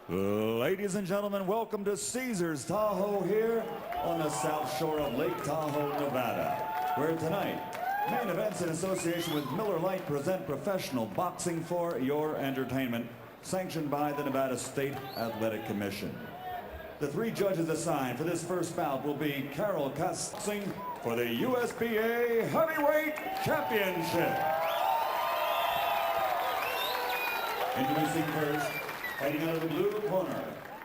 Ladies and gentlemen, welcome to Caesars Tahoe here on the south shore of Lake Tahoe, Nevada, where tonight, main events in association with Miller Lite present professional boxing for your entertainment, sanctioned by the Nevada State Athletic Commission. The three judges assigned for this first bout will be Carol Boxing for the USBA Heavyweight Championship. Introducing first, fighting out of the blue corner,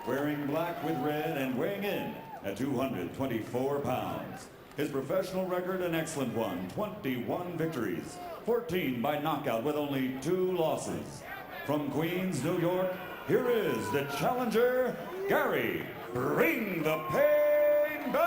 wearing black with red and weighing in at 224 pounds. His professional record, an excellent one, 21 victories, 14 by knockout with only 2 losses. From Queens, New York, here is the challenger, Gary "Bring the Pain" Bell.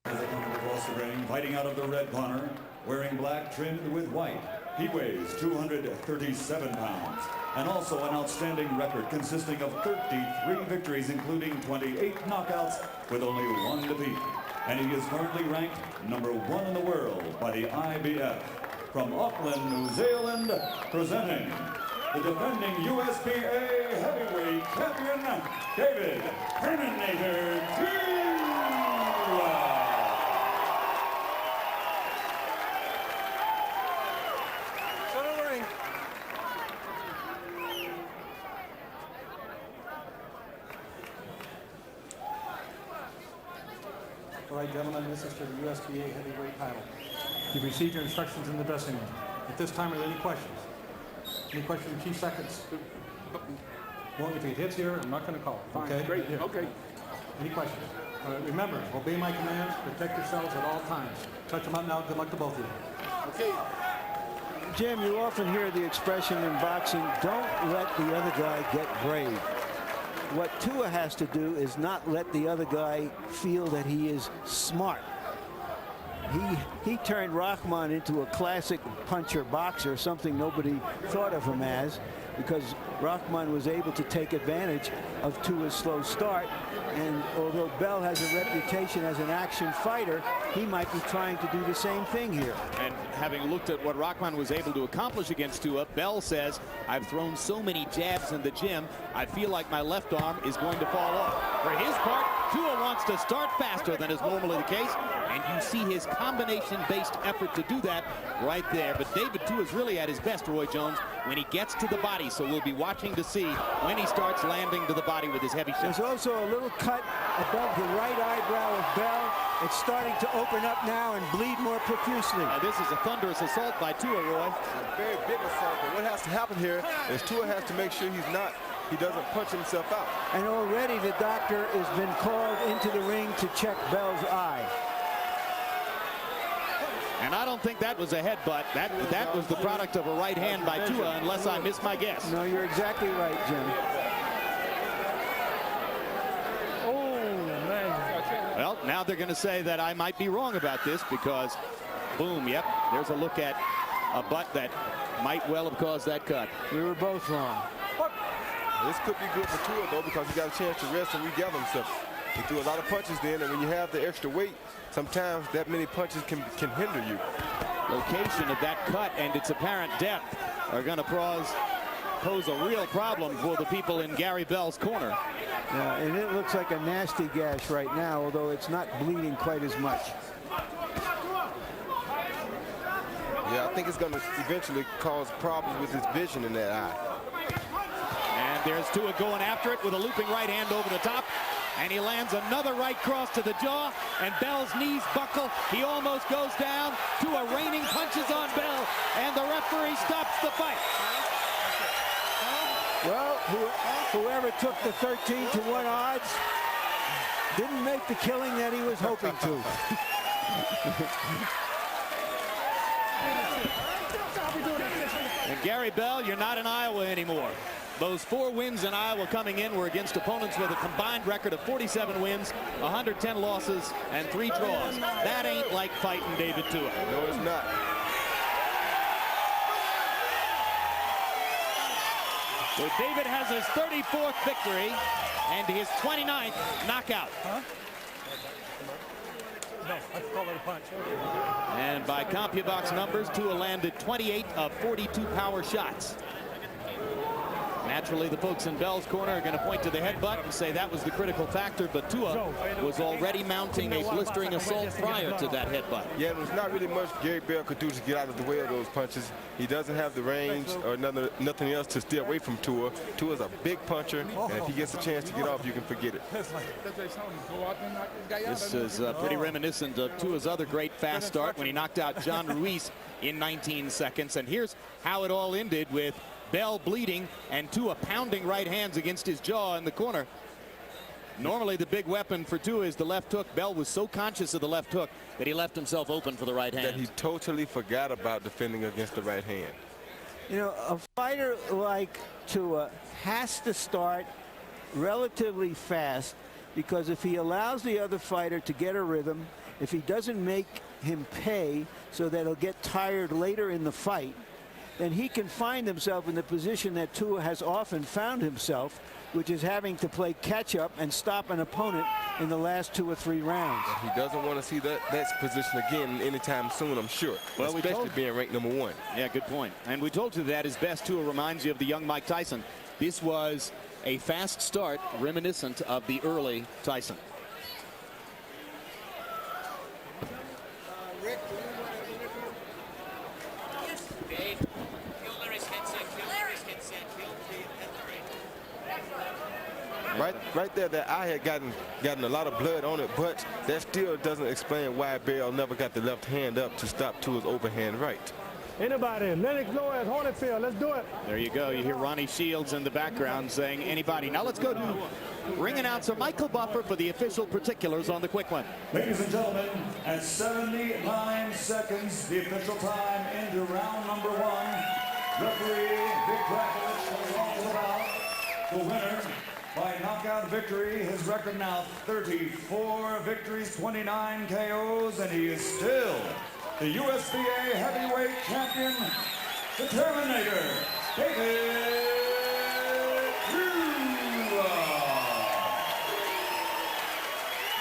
As they come across the ring, fighting out of the red corner, wearing black trimmed with white. He weighs 237 pounds and also an outstanding record consisting of 33 victories, including 28 knockouts with only 1 defeat. And he is currently ranked #1 in the world by the IBF. From Auckland, New Zealand, presenting the defending USBA Heavyweight Champion, David "Terminator" Tua. All right, gentlemen, this is for the USBA heavyweight title. You've received your instructions in the dressing room. At this time, are there any questions? Any questions in 2 seconds? Well, if it hits here, I'm not going to call it. Fine, Okay? great, Here. okay. Any questions? All right, remember, obey my commands, protect yourselves at all times. Touch them up now. Good luck to both of you. Okay. Jim, you often hear the expression in boxing, don't let the other guy get brave. What Tua has to do is not let the other guy feel that he is smart. He turned Rahman into a classic puncher boxer, something nobody thought of him as, because Rahman was able to take advantage of Tua's slow start. And although Bell has a reputation as an action fighter, he might be trying to do the same thing here. And having looked at what Rahman was able to accomplish against Tua, Bell says, I've thrown so many jabs in the gym, I feel like my left arm is going to fall off. For his part, Tua wants to start faster than is normally the case, and you see his combination-based effort to do that right there. But David Tua is really at his best, Roy Jones, when he gets to the body, so we'll be watching to see when he starts landing to the body with his heavy shots. There's also a little cut above the right eyebrow of Bell. It's starting to open up now and bleed more profusely. Now, this is a thunderous assault by Tua, Roy. A very big assault, but what has to happen here is Tua has to make sure he doesn't punch himself out. And already the doctor has been called into the ring to check Bell's eye. And I don't think that was a headbutt. That was the product of a right hand by Tua, unless I miss my guess. No, you're exactly right, Jim. Well, now they're going to say that I might be wrong about this because, boom, yep, there's a look at a butt that might well have caused that cut. We were both wrong. This could be good for Tua, though, because he got a chance to rest and regather himself. He threw a lot of punches then, and when you have the extra weight, sometimes that many punches can hinder you. Location of that cut and its apparent depth are going to pose a real problem for the people in Gary Bell's corner. Yeah, and it looks like a nasty gash right now, although it's not bleeding quite as much. Yeah, I think it's going to eventually cause problems with his vision in that eye. And there's Tua going after it with a looping right hand over the top. And he lands another right cross to the jaw, and Bell's knees buckle. He almost goes down. Tua raining punches on Bell, and the referee stops the fight. Well, whoever took the 13-1 odds didn't make the killing that he was hoping to. And Gary Bell, you're not in Iowa anymore. Those 4 wins in Iowa coming in were against opponents with a combined record of 47 wins, 110 losses, and 3 draws. That ain't like fighting David Tua. No, it's not. So David has his 34th victory and his 29th knockout. No, let's call it a punch. And by CompuBox numbers, Tua landed 28 of 42 power shots. Naturally, the folks in Bell's corner are going to point to the headbutt and say that was the critical factor, but Tua was already mounting a blistering assault prior to that headbutt. Yeah, there was not really much Gary Bell could do to get out of the way of those punches. He doesn't have the range or nothing else to stay away from Tua. Tua's a big puncher, and if he gets a chance to get off, you can forget it. This is pretty reminiscent of Tua's other great fast start when he knocked out John Ruiz in 19 seconds. And here's how it all ended, with Bell bleeding and Tua pounding right hands against his jaw in the corner. Normally the big weapon for Tua is the left hook. Bell was so conscious of the left hook that he left himself open for the right hand. That he totally forgot about defending against the right hand. You know, a fighter like Tua has to start relatively fast, because if he allows the other fighter to get a rhythm, if he doesn't make him pay so that he'll get tired later in the fight, then he can find himself in the position that Tua has often found himself, which is having to play catch-up and stop an opponent in the last 2 or 3 rounds. He doesn't want to see that position again anytime soon, I'm sure, well, especially being ranked #1. Yeah, good point. And we told you that his best. Tua reminds you of the young Mike Tyson. This was a fast start reminiscent of the early Tyson. Right there, that eye had gotten a lot of blood on it, but that still doesn't explain why Bell never got the left hand up to stop Tua's overhand right. Anybody? Lennox Lewis, Hornetfield, let's do it. There you go. You hear Ronnie Shields in the background saying anybody. Now let's go to ring announcer Michael Buffer for the official particulars on the quick one. Ladies and gentlemen, at 79 seconds, the official time into round number 1. Referee Vic Dracovic was on the bout. The winner by knockout victory. His record now 34 victories, 29 KOs, and he is still the USBA heavyweight champion, the Terminator, David Tua.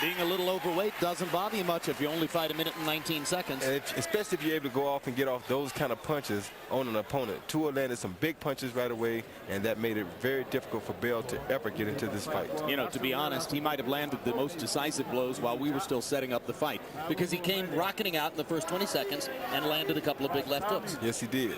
Being a little overweight doesn't bother you much if you only fight 1 minute and 19 seconds. And especially if you're able to go off and get off those kind of punches on an opponent. Tua landed some big punches right away, and that made it very difficult for Bell to ever get into this fight. You know, to be honest, he might have landed the most decisive blows while we were still setting up the fight, because he came rocketing out in the first 20 seconds and landed a couple of big left hooks. Yes, he did.